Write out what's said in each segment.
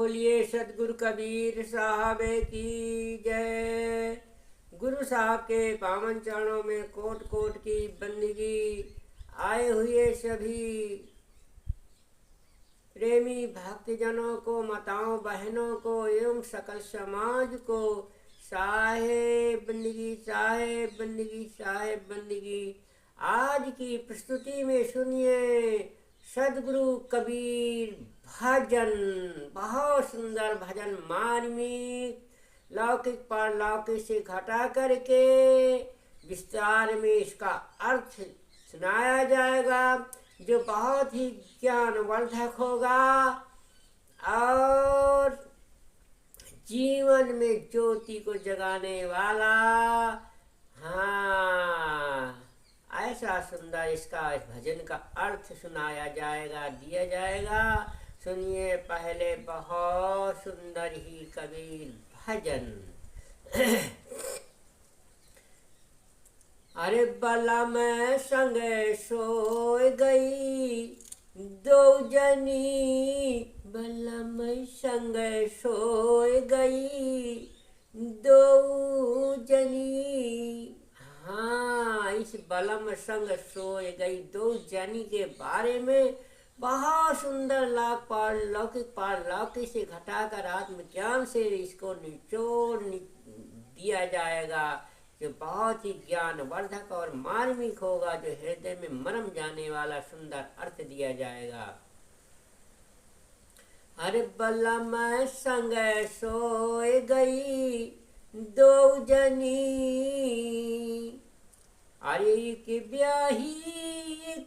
बोलिए सतगुरु कबीर साहब की जय। गुरु साहब के पावन चरणों में कोट कोट की बंदगी। आए हुए सभी प्रेमी भक्तजनों को, माताओं बहनों को एवं सकल समाज को साहेब बंदगी, साहेब बंदगी, साहेब बंदगी। आज की प्रस्तुति में सुनिए सदगुरु कबीर भजन। बहुत सुंदर भजन, मार्मिक लौकिक पारलौकिक से घटा करके विस्तार में इसका अर्थ सुनाया जाएगा, जो बहुत ही ज्ञानवर्धक होगा और जीवन में ज्योति को जगाने वाला। हाँ, ऐसा सुंदर इसका इस भजन का अर्थ सुनाया जाएगा, दिया जाएगा। सुनिए पहले बहुत सुंदर ही कबीर भजन। अरे बला में संग सोए गई दो जनी, बला में संग सोए गई दो जनी। हाँ, इस बलम संग सोए गई दो जनी के बारे में बहुत सुंदर लौकिक पारलौकिक से घटाकर आत्मज्ञान से इसको निचोड़ दिया जाएगा, जो बहुत ही ज्ञानवर्धक और मार्मिक होगा, जो हृदय में मरम जाने वाला सुंदर अर्थ दिया जाएगा। अरे बलम संग सोए गई दो जनी, अरे कि ब्याही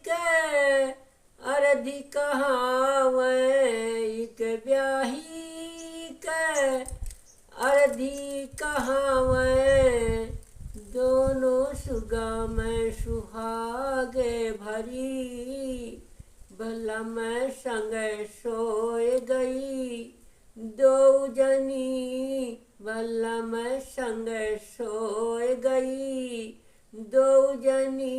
के अरधि कहावे, एक ब्याही के अरधि कहावे, दोनों सुगा में सुहागे भरी, भला मैं संग सोए गई दो जनी, भला मैं संग सोए गई दो जनी।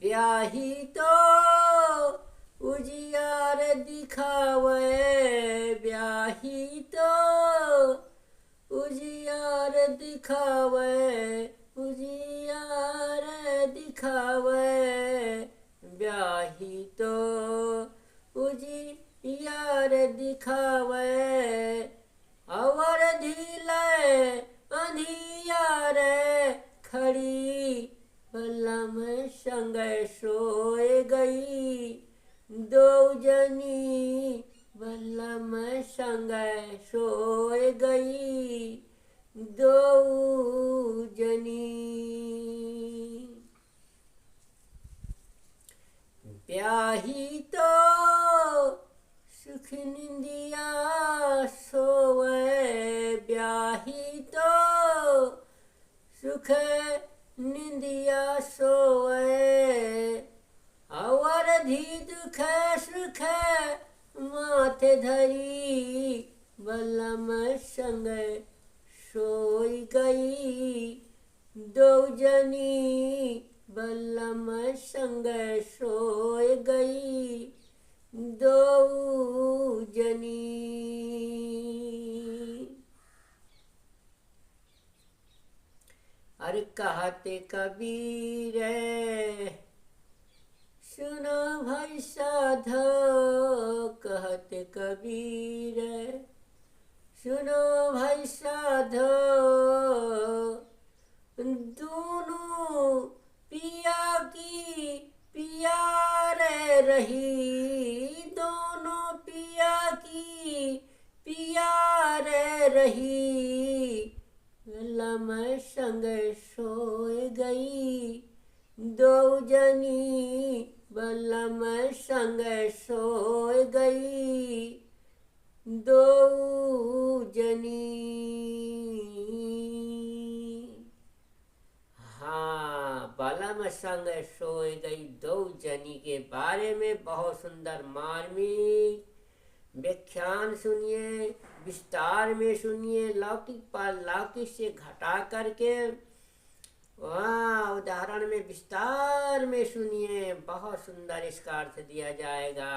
ब्याही तो उजियार दिखावे, ब्याही तो उजियार दिखावे, उजियार दिखावे, ब्याही तो उजियार दिखावे, अवर धीले अंधियार खड़ी, भला मैं संग सोए गई दो जनी, भला मैं संग सोए गई दो जनी। ब्याही तो सुख निंदिया सोवे, ब्याही तो सुख निंदिया सोवे, और धी दुख सुख माथे धरी, भला मैं संग सोई गई दो जनी, भला मैं संग सोए गई दो जनी। अरे कहते कबीर सुनो भाई साधो, कहते कबीर सुनो भाई साधो, दोनों पिया की प्यार रही, दोनों पिया की प्यार रही, भला मैं संग सोए गई दो जनी, भला मैं संग सोए गई दो जनी। हाँ, बलम संग सोए गई दो जनी के बारे में बहुत सुंदर मार्मिक व्याख्यान सुनिए, विस्तार में सुनिए, लौकिक पारलौकिक से घटा करके वहाँ उदाहरण में विस्तार में सुनिए, बहुत सुंदर इसका अर्थ दिया जाएगा।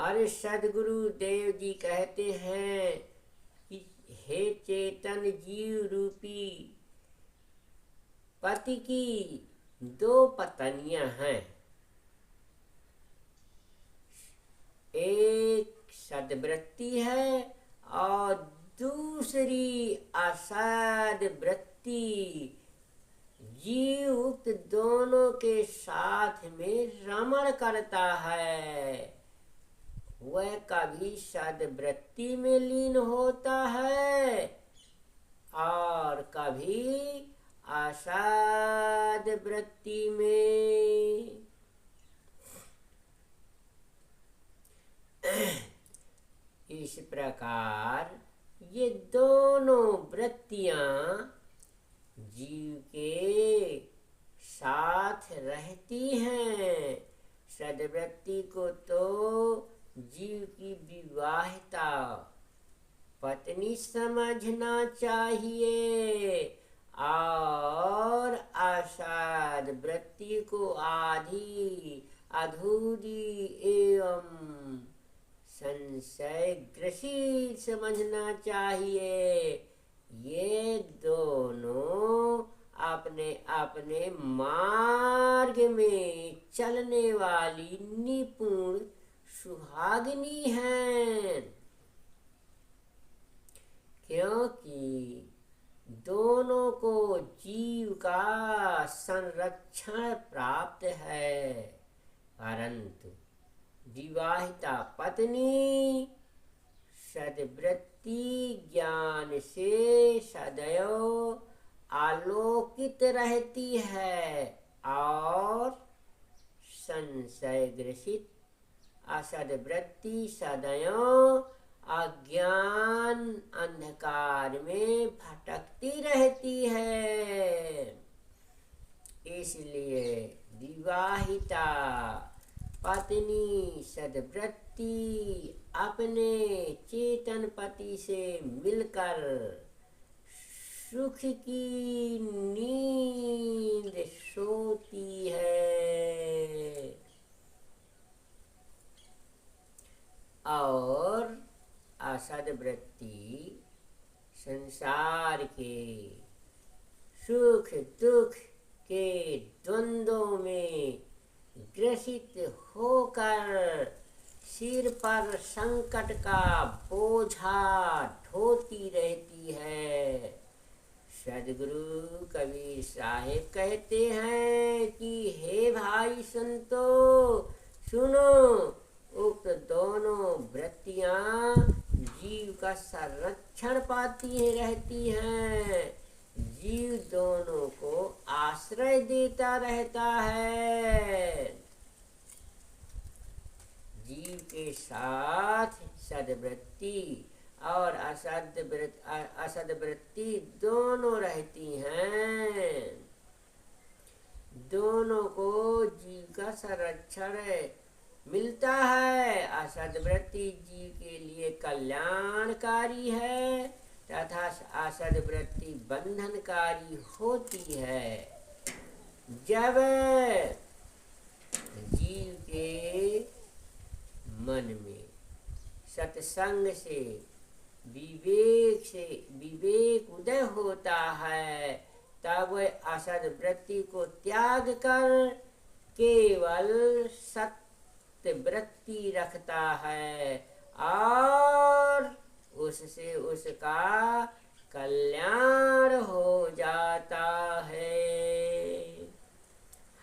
अरे सदगुरु देव जी कहते हैं कि हे चेतन जीव रूपी पति की दो पत्नियां हैं, एक सद्वृत्ति है और दूसरी असद वृत्ति। जीव उक्त दोनों के साथ में रमण करता है। वह कभी सद्वृत्ति में लीन होता है और कभी असद वृत्ति में। इस प्रकार ये दोनों वृत्तियां जीव के साथ रहती हैं। सद्वृत्ति को तो जीव की विवाहिता पत्नी समझना चाहिए और असद वृत्ति को आधी अधूरी एवं संशय ग्रसित समझना चाहिए। ये दोनों अपने अपने मार्ग में चलने वाली निपुण सुहागिनी हैं, क्योंकि दोनों को जीव का संरक्षण प्राप्त है। परंतु विवाहिता पत्नी सद्वृत्ति ज्ञान से सदैव आलोकित रहती है और संशय ग्रसित असद्वृत्ति सदैव अज्ञान अंधकार में भटकती रहती है। इसलिए विवाहिता पत्नी सद्वृत्ति अपने चेतन पति से मिलकर सुख की नींद सोती है और असद्वृत्ति संसार के सुख दुख के द्वंद्वों में ग्रसित होकर सिर पर संकट का बोझा ढोती रहती है। सदगुरु कबीर साहेब कहते हैं कि हे भाई संतो सुनो, उक्त दोनों वृत्तियां जीव का संरक्षण पाती रहती हैं। जीव दोनों को आश्रय देता रहता है। जीव के साथ सद्वृत्ति और असद्वृत्ति दोनों रहती हैं। दोनों को जीव का संरक्षण मिलता है। असद्वृत्ति जीव के लिए कल्याणकारी है तथा असद्वृत्ति बंधनकारी होती है। जब जीव के मन में सत्संग से विवेक उदय होता है, तब वह असद्वृत्ति को त्याग कर केवल सत्य वृत्ति रखता है और उससे उसका कल्याण हो जाता है।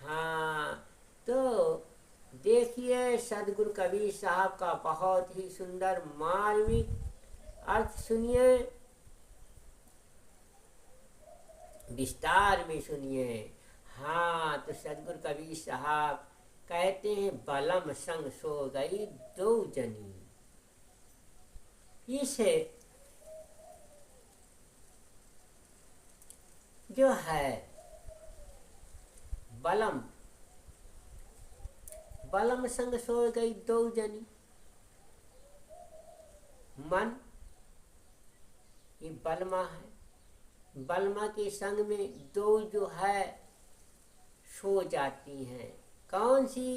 हाँ, तो देखिए सदगुरु कबीर साहब का बहुत ही सुंदर मार्मिक अर्थ सुनिए, विस्तार में सुनिए। हाँ, तो सदगुरु कबीर साहब कहते हैं बलम संग सो गई दो जनी। इसे जो है बलम संग सो गई दो जनी, मन ये बलमा है। बलमा के संग में दो जो है सो जाती हैं। कौन सी?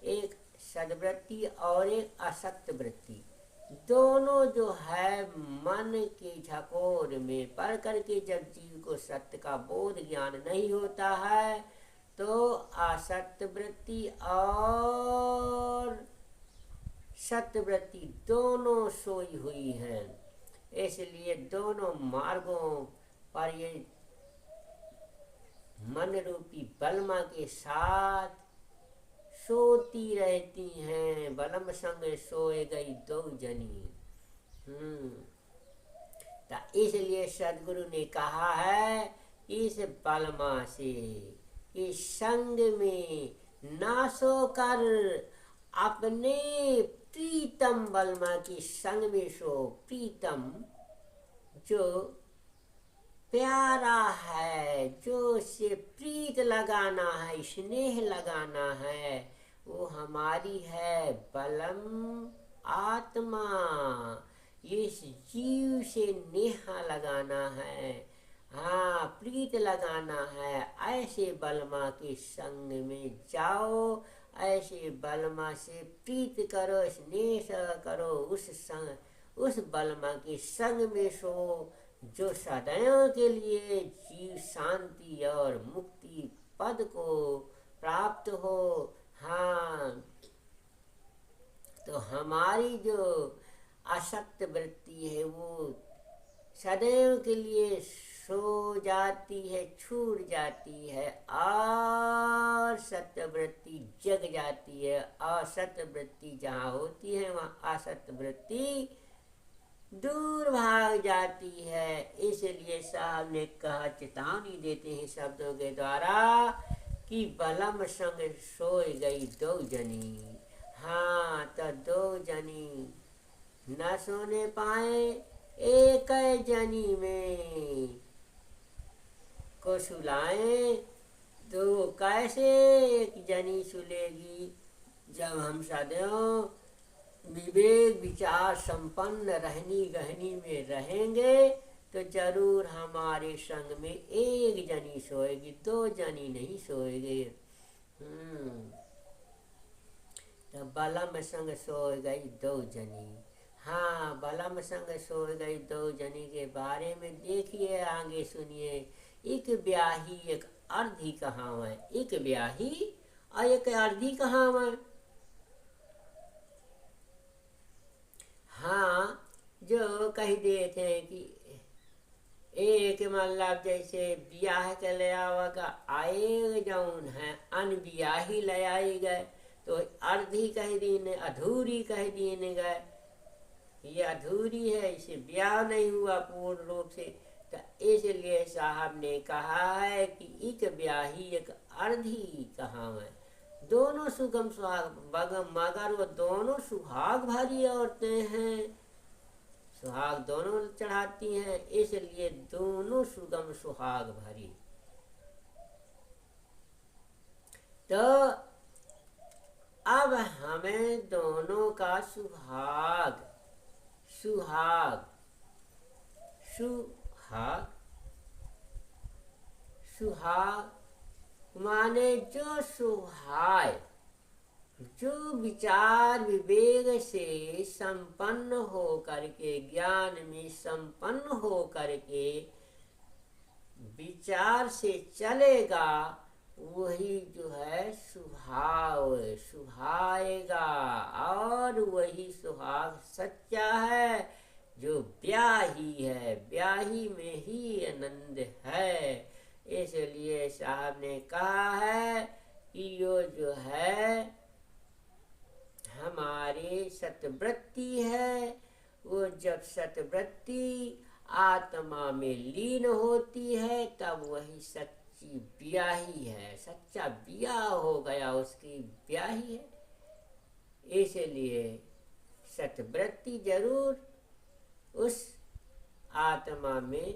एक सद्वृत्ति और एक असक्त वृत्ति, दोनों जो है मन के झकोर में पड़ करके जब जीव को सत्य का बोध ज्ञान नहीं होता है तो असत्य वृत्ति और सत्य वृत्ति दोनों सोई हुई हैं। इसलिए दोनों मार्गों पर ये मन रूपी बलमा के साथ सोती रहती हैं। बलम संग सोए गई दो जनी। तो इसलिए सदगुरु ने कहा है इस बलमा से इस संग में ना सोकर अपने प्रीतम बलमा की संग में सो। प्रीतम जो प्यारा है, जो से प्रीत लगाना है, स्नेह लगाना है, वो हमारी है बलम आत्मा। इस जीव से नेहा लगाना है, हाँ प्रीत लगाना है। ऐसे बलमा के संग में जाओ, ऐसे बलमा से प्रीत करो, स्नेह करो, उस बलमा के संग में सो जो सदैव के लिए जीव शांति और मुक्ति पद को प्राप्त हो। हाँ, तो हमारी जो असक्त वृत्ति है वो सदैव के लिए सो जाती है, छूट जाती है, और सत्य वृत्ति जग जाती है। असत्य वृत्ति जहाँ होती है वहाँ असत्य वृत्ति दूर भाग जाती है। इसलिए साहब ने कहा, चेतावनी देते हैं शब्दों के द्वारा कि बलम संग सोए गई दो जनी। हाँ, तो दो जनी न सोने पाए, एक जनी में को सुलाए तो कैसे एक जनी सुलेगी। जब हम सदैव विवेक विचार संपन्न रहनी गहनी में रहेंगे तो जरूर हमारे संग में एक जनी सोएगी, दो जनी नहीं सोएगी। तो बलम संग सो गई दो जनी। हाँ, बलम संग सो गई दो जनी के बारे में देखिए, आगे सुनिए। एक ब्याही एक अर्धी कहावत है। एक ब्याही और एक अर्धी कहावत। हाँ, जो कह देते हैं कि एक मतलब जैसे ब्याह के ले आवेगा, आए जौन है अनब्याही ले आई गए तो अर्धी कह दीने, अधूरी कह दीने गए। ये अधूरी है, इसे ब्याह नहीं हुआ पूर्ण रूप से। तो इसलिए साहब ने कहा है कि एक ब्याही एक अर्धी कहावत। दोनों सुगम सुहाग, मगर वो दोनों सुहाग भरी औरतें हैं, सुहाग दोनों चढ़ाती हैं, इसलिए दोनों सुगम सुहाग भरी। तो अब हमें दोनों का सुहाग सुहाग सुहाग सुहाग माने जो सुहाय, जो विचार विवेक से संपन्न हो करके, ज्ञान में संपन्न हो करके विचार से चलेगा, वही जो है सुहाएगा। और वही सुहाग सच्चा है जो ब्याही है। ब्याही में ही आनंद है। इसलिए साहब ने कहा है कि यो जो है हमारी सतवृत्ति है, वो जब सतवृत्ति आत्मा में लीन होती है तब वही सच्ची ब्याही है। सच्चा ब्याह हो गया, उसकी ब्याही है। इसलिए सतवृत्ति जरूर उस आत्मा में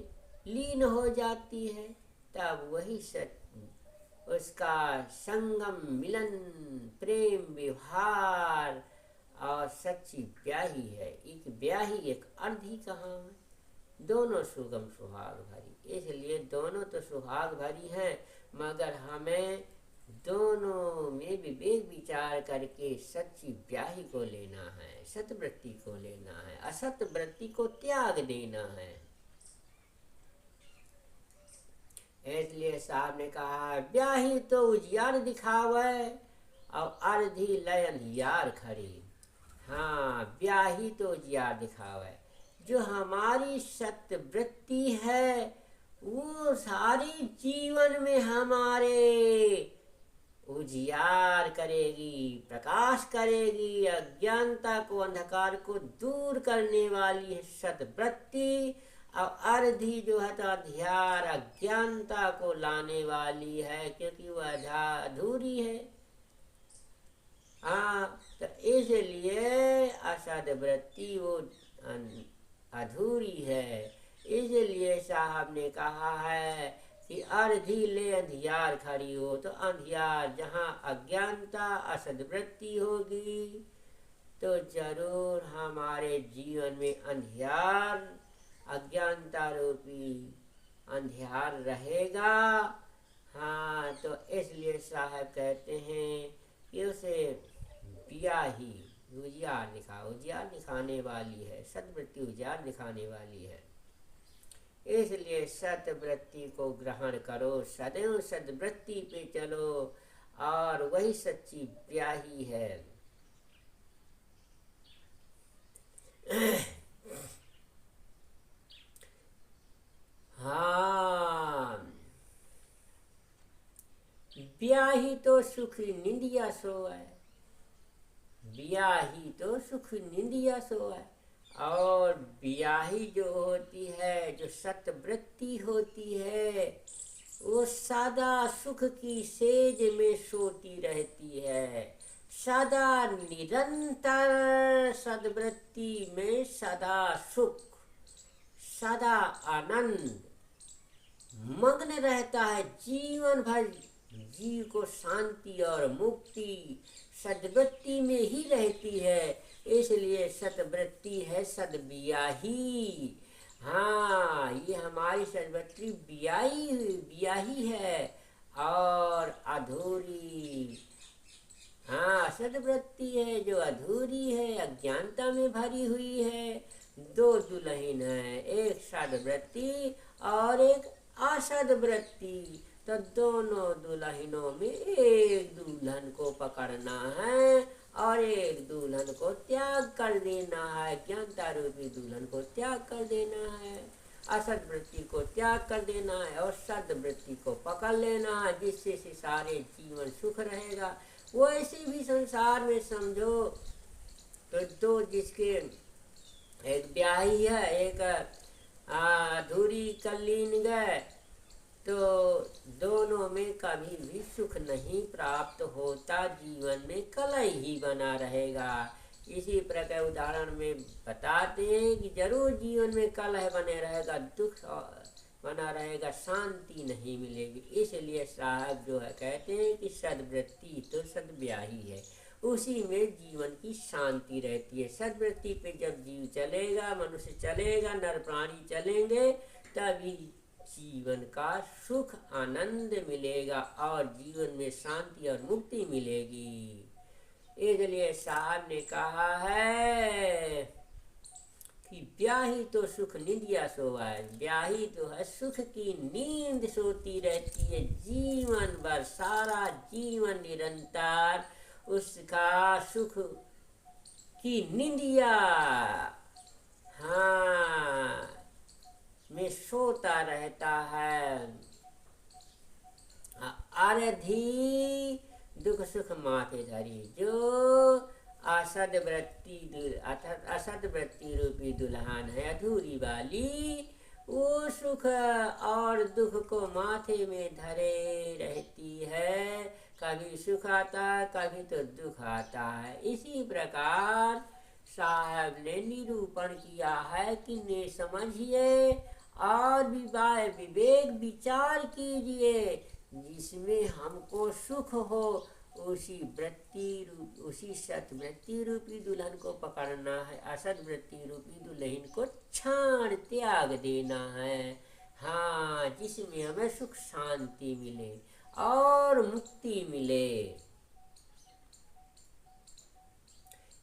लीन हो जाती है, तब वही उसका संगम, मिलन, प्रेम, व्यवहार और सच्ची ब्याही है। एक ब्याही एक अर्धी कहावत, दोनों सुगम सुहाग भरी। इसलिए दोनों तो सुहाग भरी हैं, मगर हमें दोनों में विवेक विचार करके सच्ची ब्याही को लेना है, सतवृत्ति को लेना है, असत वृत्ति को त्याग देना है। इसलिए साहब ने कहा ब्याही तो उजियार दिखावे और अर्धी लय अंधियार खड़ी। हाँ, ब्याही तो उजियार दिखावे, जो हमारी सतवृत्ति है वो सारी जीवन में हमारे उजियार करेगी, प्रकाश करेगी, अज्ञानता को, अंधकार को दूर करने वाली है सतवृत्ति। और अर्धी जो है तो अंधियार, अज्ञानता को लाने वाली है, क्योंकि वह अधूरी है। हाँ, तो इसलिए असद वृत्ति वो अधूरी है। इसलिए साहब ने कहा है कि अर्धी ले अंधियार खड़ी हो। तो अंधियार जहाँ अज्ञानता असद वृत्ति होगी तो जरूर हमारे जीवन में अंधियार, अज्ञानता रूपी अंधियार रहेगा। हाँ, तो इसलिए साहब कहते हैं कि उसे ब्याही उजियार दिखाओ, उजियार दिखाने वाली है, सतवृत्ति उजियार दिखाने वाली है। इसलिए सतवृत्ति को ग्रहण करो, सदैव सतवृत्ति पे चलो, और वही सच्ची ब्याही है। हाँ, ब्याही तो सुख निंदिया सोए, ब्याही तो सुख निंदिया सोए। और ब्याही जो होती है, जो सतवृत्ति होती है, वो सदा सुख की सेज में सोती रहती है, सदा निरंतर सद्वृत्ति में सदा सुख, सदा आनंद मग्न रहता है। जीवन भर जीव को शांति और मुक्ति सद्वृत्ति में ही रहती है। इसलिए सतवृत्ति है सद्ब्याही। हाँ, ये हमारी सद्वृत्ति ब्याही है और अधूरी। हाँ, सद्वृत्ति है जो अधूरी है, अज्ञानता में भरी हुई है। दो दुल्हन है, एक सद्वृत्ति और एक असद्वृत्ति। तो दोनों दुल्हनों में एक दुल्हन को पकड़ना है और एक दुल्हन को त्याग कर देना है। ज्ञानता रूपी दुल्हन को त्याग कर देना है, असद वृत्ति को त्याग कर देना है और सद्वृत्ति को पकड़ लेना है, जिससे से सारे जीवन सुख रहेगा। वो ऐसे भी संसार में समझो तो दो, जिसके एक ब्याही है, एक अधूरी कलीन गए, तो दोनों में कभी भी सुख नहीं प्राप्त होता, जीवन में कलह ही बना रहेगा। इसी प्रकार उदाहरण में बताते हैं कि जरूर जीवन में कलह बने रहेगा, दुख बना रहेगा, शांति नहीं मिलेगी। इसलिए साहब जो है कहते हैं कि सद्वृत्ति तो सद्ब्याही है, उसी में जीवन की शांति रहती है। सद्वृत्ति पे जब जीव चलेगा, मनुष्य चलेगा, नर प्राणी चलेंगे, तभी जीवन का सुख आनंद मिलेगा और जीवन में शांति और मुक्ति मिलेगी। इसलिए साहब ने कहा है कि ब्याही तो सुख निंदिया सोवाए। ब्याही तो है सुख की नींद सोती रहती है जीवन भर, सारा जीवन निरंतर उसका सुख की निंदिया, हाँ, में सोता रहता है। अर्धी दुख सुख माथे धरी, जो असद वृत्ति रूपी दुल्हन है अधूरी वाली, वो सुख और दुख को माथे में धरे रहती है। कभी सुख आता है, कभी तो दुख आता है। इसी प्रकार साहब ने निरूपण किया है कि ने समझिए और विवेक विचार कीजिए, जिसमें हमको सुख हो उसी सतवृत्ति रूपी दुल्हन को पकड़ना है, असद वृत्ति रूपी दुल्हन को छाड़ त्याग देना है। हाँ, जिसमें हमें सुख शांति मिले और मुक्ति मिले।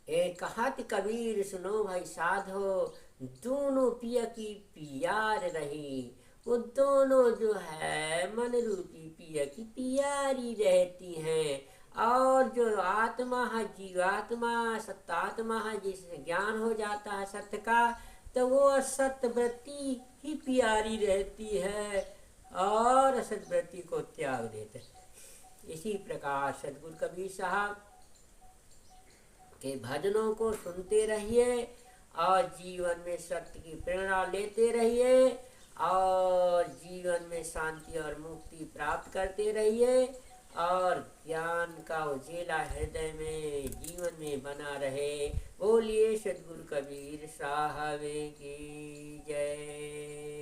एक कहत कबीर सुनो भाई साधो, दोनों पिया की पियार रही। वो दोनों जो है मन रूपी पिया की पियारी रहती हैं। और जो आत्मा है, जीवात्मा, सत्तात्मा है, जिसे ज्ञान हो जाता है सत्य का, तो वो असत वृत्ति ही प्यारी रहती है और असत वृत्ति को त्याग देते हैं। इसी प्रकार सदगुरु कबीर साहब के भजनों को सुनते रहिए और जीवन में सत्य की प्रेरणा लेते रहिए और जीवन में शांति और मुक्ति प्राप्त करते रहिए और ज्ञान का उजेला हृदय में जीवन में बना रहे। बोलिए सद्गुरु कबीर साहब की जय।